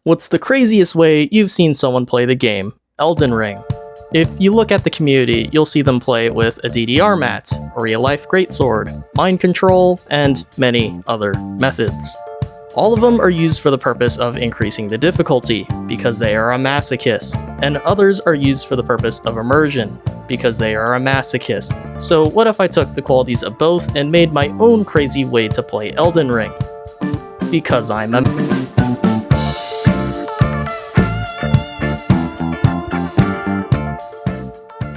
What's the craziest way you've seen someone play the game? Elden Ring. If you look at the community, you'll see them play with a DDR mat, a real-life greatsword, mind control, and many other methods. All of them are used for the purpose of increasing the difficulty, because they are a masochist, and others are used for the purpose of immersion, because they are a masochist. So what if I took the qualities of both and made my own crazy way to play Elden Ring? Because I'm a...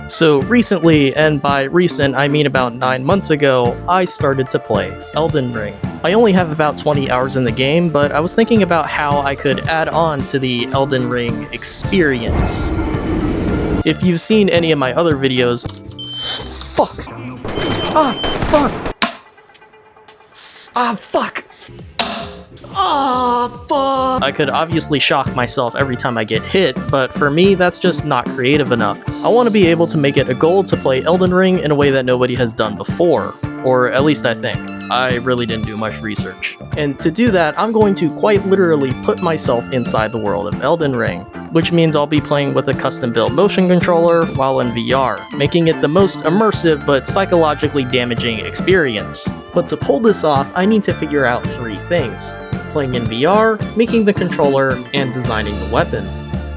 So recently, and by recent I mean about 9 months ago, I started to play Elden Ring. I only have about 20 hours in the game, but I was thinking about how I could add on to the Elden Ring experience. If you've seen any of my other videos... Fuck! Ah, fuck! Ah, fuck! Ah, fuck! I could obviously shock myself every time I get hit, but for me, that's just not creative enough. I want to be able to make it a goal to play Elden Ring in a way that nobody has done before. Or at least I think. I really didn't do much research. And to do that, I'm going to quite literally put myself inside the world of Elden Ring, which means I'll be playing with a custom-built motion controller while in VR, making it the most immersive but psychologically damaging experience. But to pull this off, I need to figure out 3 things. Playing in VR, making the controller, and designing the weapon.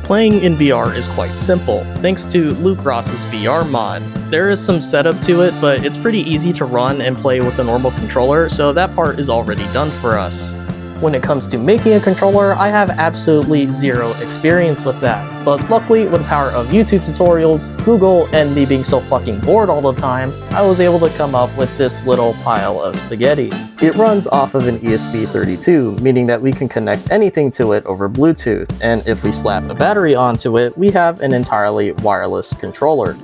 Playing in VR is quite simple, thanks to Luke Ross's VR mod. There is some setup to it, but it's pretty easy to run and play with a normal controller, so that part is already done for us. When it comes to making a controller, I have absolutely zero experience with that, but luckily with the power of YouTube tutorials, Google, and me being so fucking bored all the time, I was able to come up with this little pile of spaghetti. It runs off of an ESP32, meaning that we can connect anything to it over Bluetooth, and if we slap a battery onto it, we have an entirely wireless controller.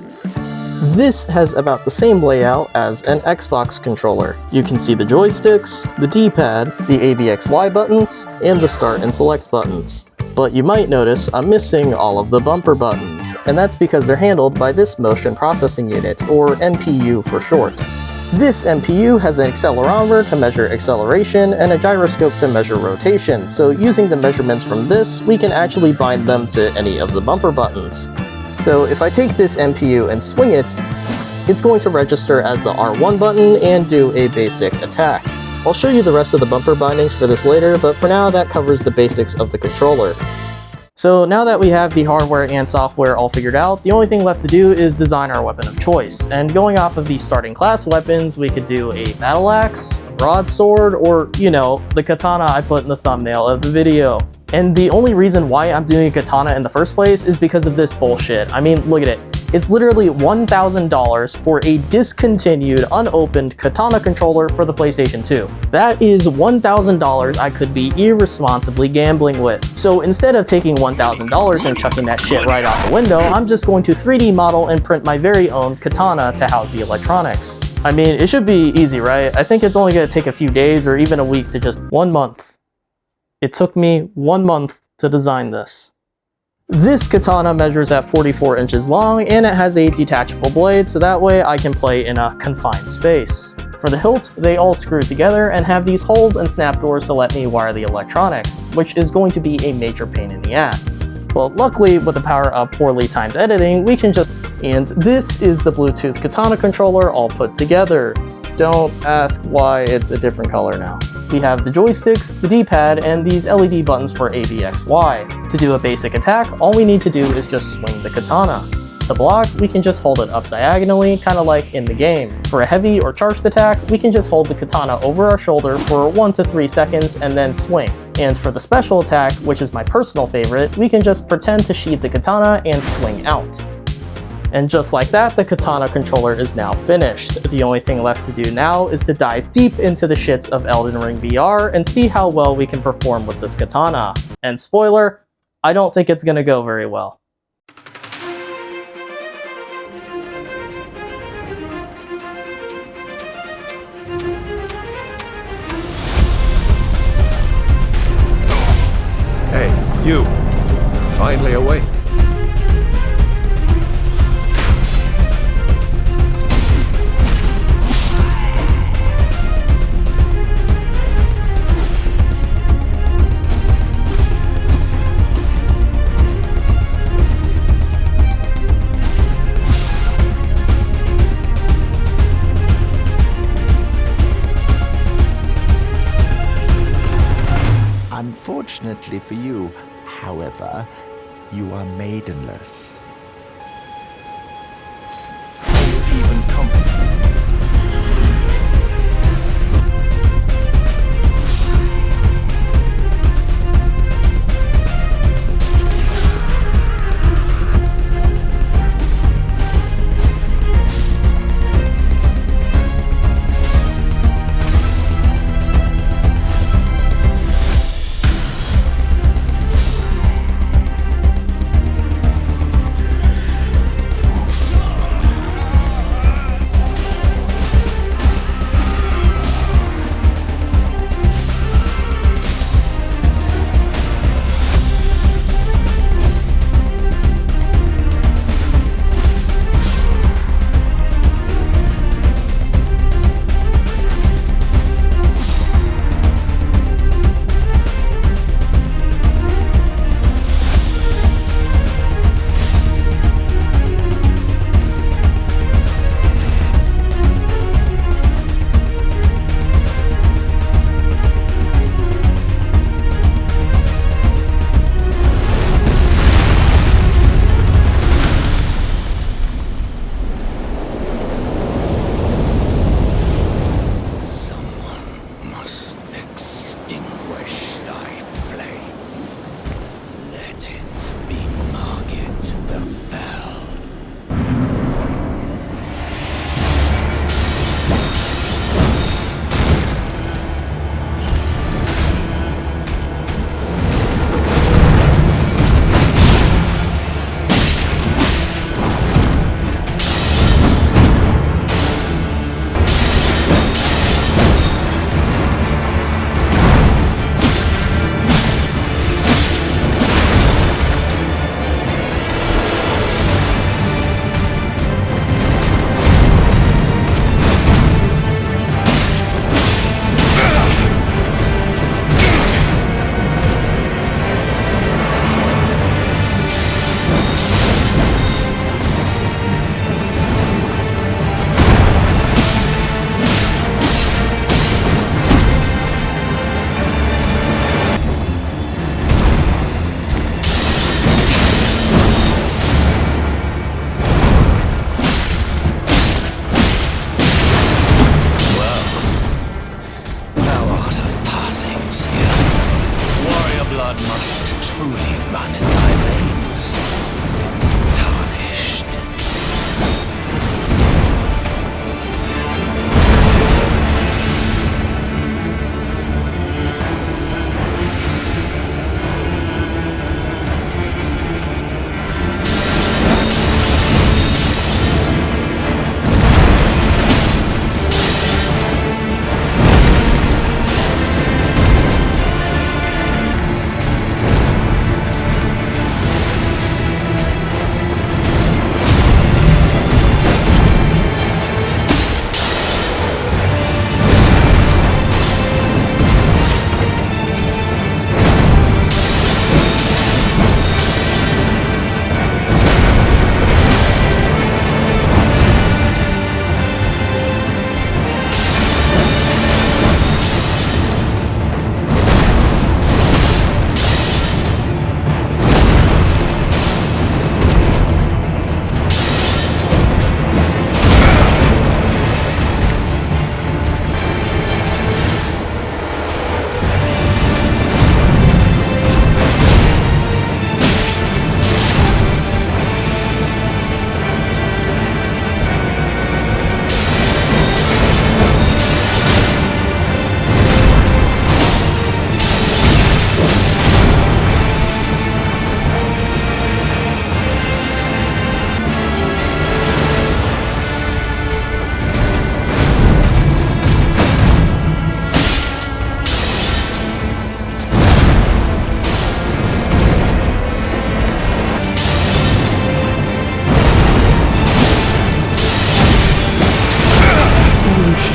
This has about the same layout as an Xbox controller. You can see the joysticks, the D-pad, the ABXY buttons, and the start and select buttons. But you might notice I'm missing all of the bumper buttons, and that's because they're handled by this motion processing unit, or MPU for short. This MPU has an accelerometer to measure acceleration and a gyroscope to measure rotation, so using the measurements from this, we can actually bind them to any of the bumper buttons. So if I take this MPU and swing it, it's going to register as the R1 button and do a basic attack. I'll show you the rest of the bumper bindings for this later, but for now that covers the basics of the controller. So now that we have the hardware and software all figured out, the only thing left to do is design our weapon of choice. And going off of the starting class weapons, we could do a battle axe, a broadsword, or, you know, the katana I put in the thumbnail of the video. And the only reason why I'm doing a katana in the first place is because of this bullshit. I mean, look at it. It's literally $1,000 for a discontinued, unopened katana controller for the PlayStation 2. That is $1,000 I could be irresponsibly gambling with. So instead of taking $1,000 and chucking that shit right out the window, I'm just going to 3D model and print my very own katana to house the electronics. I mean, it should be easy, right? I think it's only going to take a few days or even a week to just 1 month. It took me 1 month to design this. This katana measures at 44 inches long and it has a detachable blade, so that way I can play in a confined space. For the hilt, they all screw together and have these holes and snap doors to let me wire the electronics, which is going to be a major pain in the ass. But luckily, with the power of poorly timed editing, we can just... And this is the Bluetooth Katana controller all put together. Don't ask why it's a different color now. We have the joysticks, the D-pad, and these LED buttons for ABXY. To do a basic attack, all we need to do is just swing the katana. To block, we can just hold it up diagonally, kind of like in the game. For a heavy or charged attack, we can just hold the katana over our shoulder for 1 to 3 seconds and then swing. And for the special attack, which is my personal favorite, we can just pretend to sheath the katana and swing out. And just like that, the katana controller is now finished. The only thing left to do now is to dive deep into the shits of Elden Ring VR and see how well we can perform with this katana. And spoiler, I don't think it's gonna go very well. Hey, you. Finally awake. Unfortunately for you, however, you are maidenless. Even company.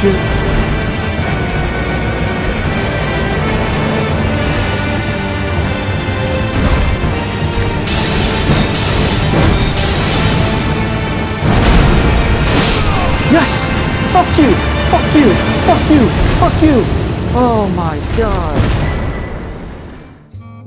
shit. Yes! Fuck you! Fuck you! Fuck you! Fuck you! Oh my god.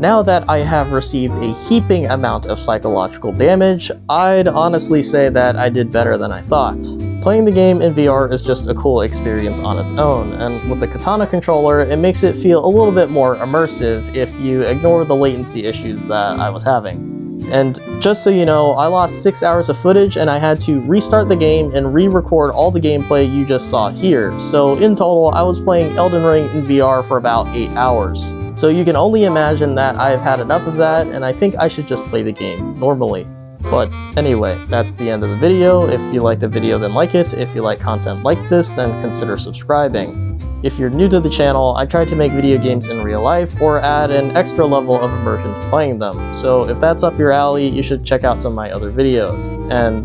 Now that I have received a heaping amount of psychological damage, I'd honestly say that I did better than I thought. Playing the game in VR is just a cool experience on its own, and with the Katana controller, it makes it feel a little bit more immersive if you ignore the latency issues that I was having. And just so you know, I lost 6 hours of footage and I had to restart the game and re-record all the gameplay you just saw here. So in total, I was playing Elden Ring in VR for about 8 hours. So you can only imagine that I've had enough of that, and I think I should just play the game normally. But anyway, that's the end of the video. If you like the video, then like it. If you like content like this, then consider subscribing. If you're new to the channel, I try to make video games in real life or add an extra level of immersion to playing them. So if that's up your alley, you should check out some of my other videos. And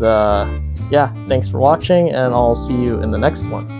yeah, thanks for watching, and I'll see you in the next one.